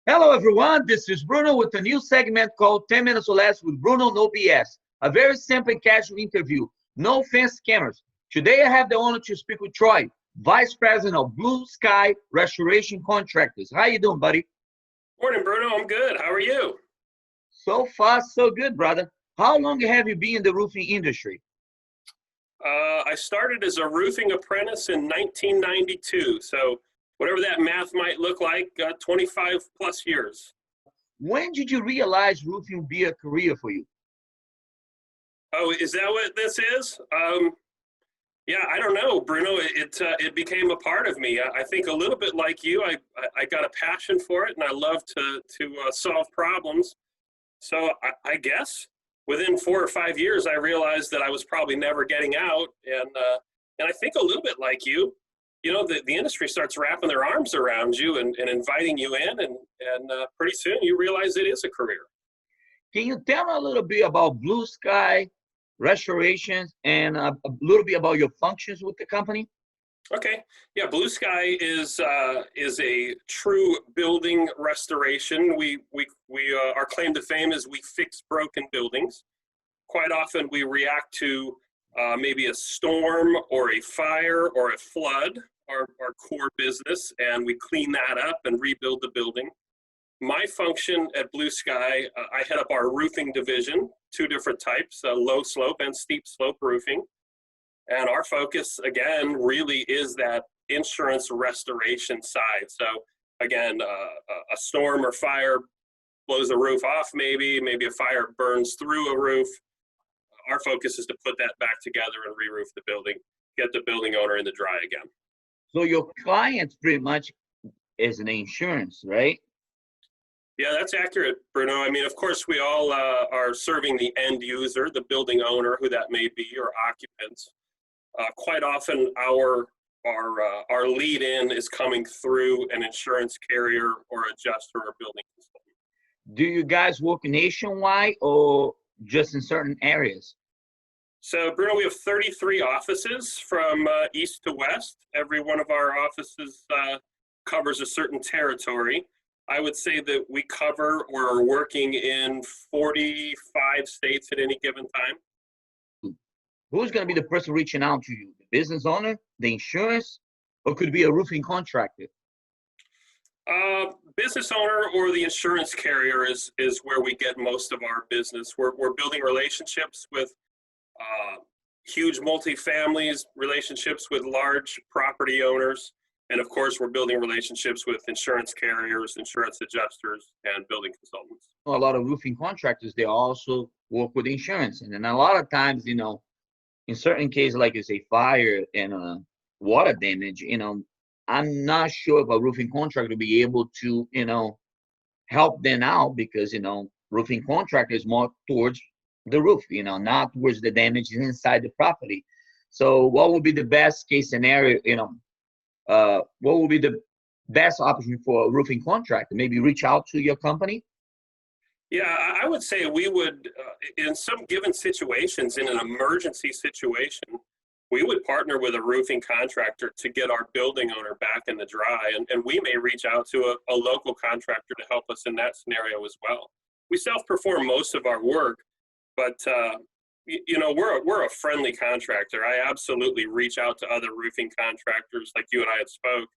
Hello, everyone. This is Bruno with a new segment called 10 Minutes or Less with Bruno No BS. A very simple and casual interview. No fancy cameras. Today, I have the honor to speak with Troy, Vice President of BluSky Restoration Contractors. How you doing, buddy? Morning, Bruno. I'm good. How are you? So far, so good, brother. How long have you been in the roofing industry? I started as a roofing apprentice in 1992. So whatever that math might look like, 25 plus years. When did you realize roofing would be a career for you? Oh, is that what this is? Yeah, I don't know, Bruno. It became a part of me. I think a little bit like you. I got a passion for it, and I love to solve problems. So I guess within 4 or 5 years, I realized that I was probably never getting out, and I think a little bit like you. You know, the industry starts wrapping their arms around you and inviting you in, and pretty soon you realize it is a career. Can you tell me a little bit about BluSky Restorations and a little bit about your functions with the company? Okay, yeah, BluSky is a true building restoration. Our claim to fame is we fix broken buildings. Quite often we react to maybe a storm or a fire or a flood, our core business, and we clean that up and rebuild the building. My function at BluSky, I head up our roofing division, 2 different types, low slope and steep slope roofing. And our focus, again, really is that insurance restoration side. So again, a storm or fire blows a roof off, maybe a fire burns through a roof. Our focus is to put that back together and re-roof the building, get the building owner in the dry again. So your clients pretty much is an insurance, right? Yeah, that's accurate, Bruno. I mean, of course, we all are serving the end user, the building owner, who that may be, or occupants. Quite often, our lead in is coming through an insurance carrier or adjuster or building consultant. Do you guys work nationwide or just in certain areas? So, Bruno, we have 33 offices from east to west. Every one of our offices covers a certain territory. I would say that we cover or are working in 45 states at any given time. Who's going to be the person reaching out to you? The business owner, the insurance, or could it be a roofing contractor? Business owner or the insurance carrier is where we get most of our business. We're building relationships with huge multifamilies, relationships with large property owners, and of course, we're building relationships with insurance carriers, insurance adjusters, and building consultants. A lot of roofing contractors, they also work with insurance. And then a lot of times, in certain cases, like you say, fire and water damage, I'm not sure if a roofing contractor will be able to, help them out because, roofing contractor is more towards the roof, not towards the damage inside the property. So what would be the best case scenario, what would be the best option for a roofing contractor? Maybe reach out to your company? Yeah, I would say we would, in some given situations, in an emergency situation, we would partner with a roofing contractor to get our building owner back in the dry. And we may reach out to a local contractor to help us in that scenario as well. We self-perform most of our work, but we're a friendly contractor. I absolutely reach out to other roofing contractors like you and I had spoke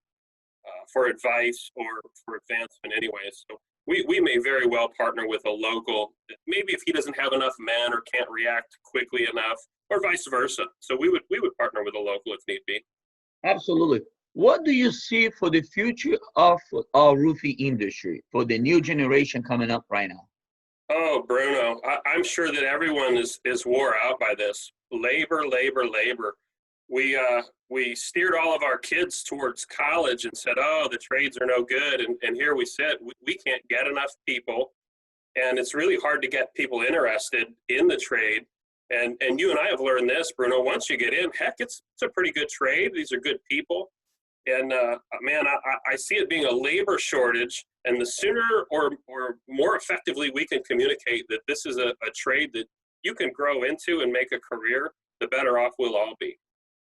for advice or for advancement anyway. So we may very well partner with a local, maybe if he doesn't have enough men or can't react quickly enough, or vice versa. So we would partner with a local if need be. Absolutely. What do you see for the future of our roofing industry, for the new generation coming up right now? Oh, Bruno, I'm sure that everyone is wore out by this. Labor. We steered all of our kids towards college and said, oh, the trades are no good. And here we sit. We can't get enough people. And it's really hard to get people interested in the trade. And you and I have learned this, Bruno. Once you get in, heck, it's a pretty good trade. These are good people. And man, I see it being a labor shortage. And the sooner or more effectively we can communicate that this is a trade that you can grow into and make a career, the better off we'll all be.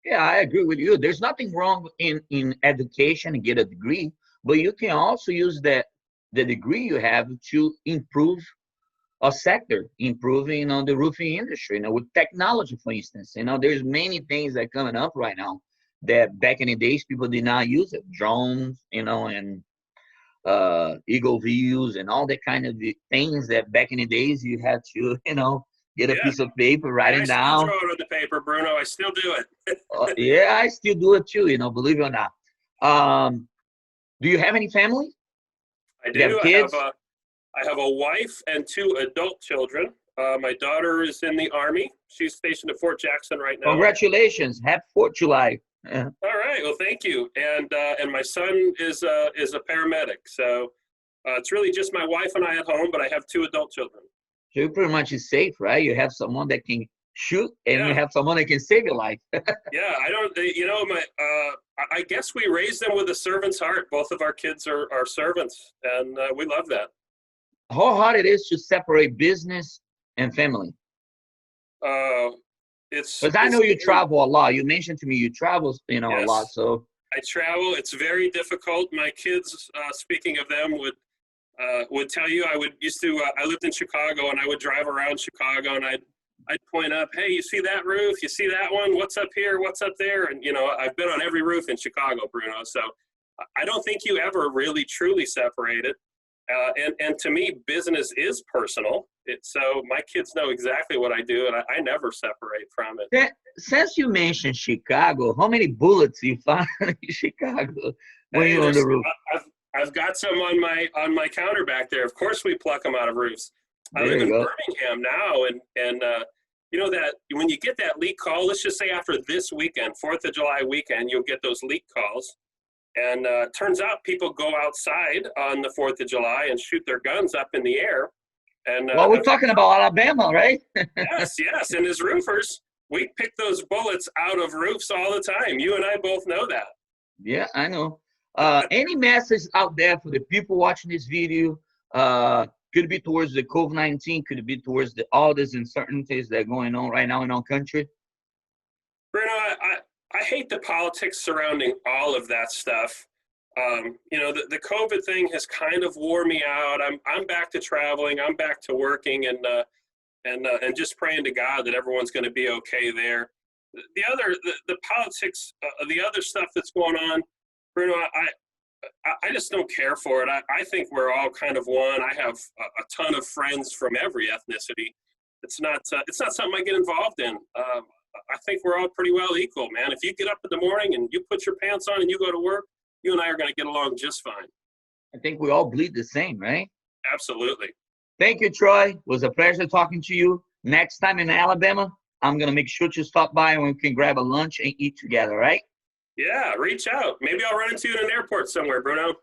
Yeah, I agree with you. There's nothing wrong in education and get a degree, but you can also use the degree you have to improve a sector, improving the roofing industry. With technology, for instance, there's many things that are coming up right now that back in the days people did not use it. Drones, and eagle views and all that kind of things that back in the days you had to, get a Yeah, piece of paper, and write I it still down. draw it on the paper, Bruno. I still do it. Yeah, I still do it too, believe it or not. Do you have any family? I Do you have do. kids? I have a wife and two adult children. My daughter is in the Army. She's stationed at Fort Jackson right now. Congratulations. Happy 4th of July. Yeah. All right. Well, thank you. And my son is a paramedic. So it's really just my wife and I at home, but I have two adult children. So you pretty much is safe, right? You have someone that can shoot and you Yeah. have someone that can save your life. Yeah. I don't. I guess we raised them with a servant's heart. Both of our kids are servants, and we love that. How hard it is to separate business and family. Uh, it's Because I know it's you travel a lot. You mentioned to me you travel, a lot. yes. So I travel. It's very difficult. My kids, speaking of them, would tell you I would used to. I lived in Chicago, and I would drive around Chicago, and I'd point up, hey, you see that roof? You see that one? What's up here? What's up there? And I've been on every roof in Chicago, Bruno. So I don't think you ever really truly separate it. And to me, business is personal. So my kids know exactly what I do, and I never separate from it. since you mentioned Chicago, how many bullets you found in Chicago when Hey, you're on the there's roof? I've got some on my counter back there. Of course, we pluck them out of roofs. I There live you in go. Birmingham now, and you know that when you get that leak call, let's just say after this weekend, 4th of July weekend, you'll get those leak calls. And turns out people go outside on the 4th of July and shoot their guns up in the air. And Well, we're talking about Alabama, right? yes. And as roofers, we pick those bullets out of roofs all the time. You and I both know that. Yeah, I know. Any message out there for the people watching this video? Could it be towards the COVID-19? Could it be towards all these uncertainties that are going on right now in our country? Bruno, I hate the politics surrounding all of that stuff. The COVID thing has kind of wore me out. I'm back to traveling. I'm back to working, and just praying to God that everyone's going to be okay there. The politics, the other stuff that's going on, Bruno, I just don't care for it. I think we're all kind of one. I have a ton of friends from every ethnicity. It's not something I get involved in. I think we're all pretty well equal, man. If you get up in the morning and you put your pants on and you go to work, you and I are going to get along just fine. I think we all bleed the same, right? Absolutely. Thank you, Troy. It was a pleasure talking to you. Next time in Alabama, I'm going to make sure to stop by and we can grab a lunch and eat together, right? Yeah, reach out. Maybe I'll run into you in an airport somewhere, Bruno.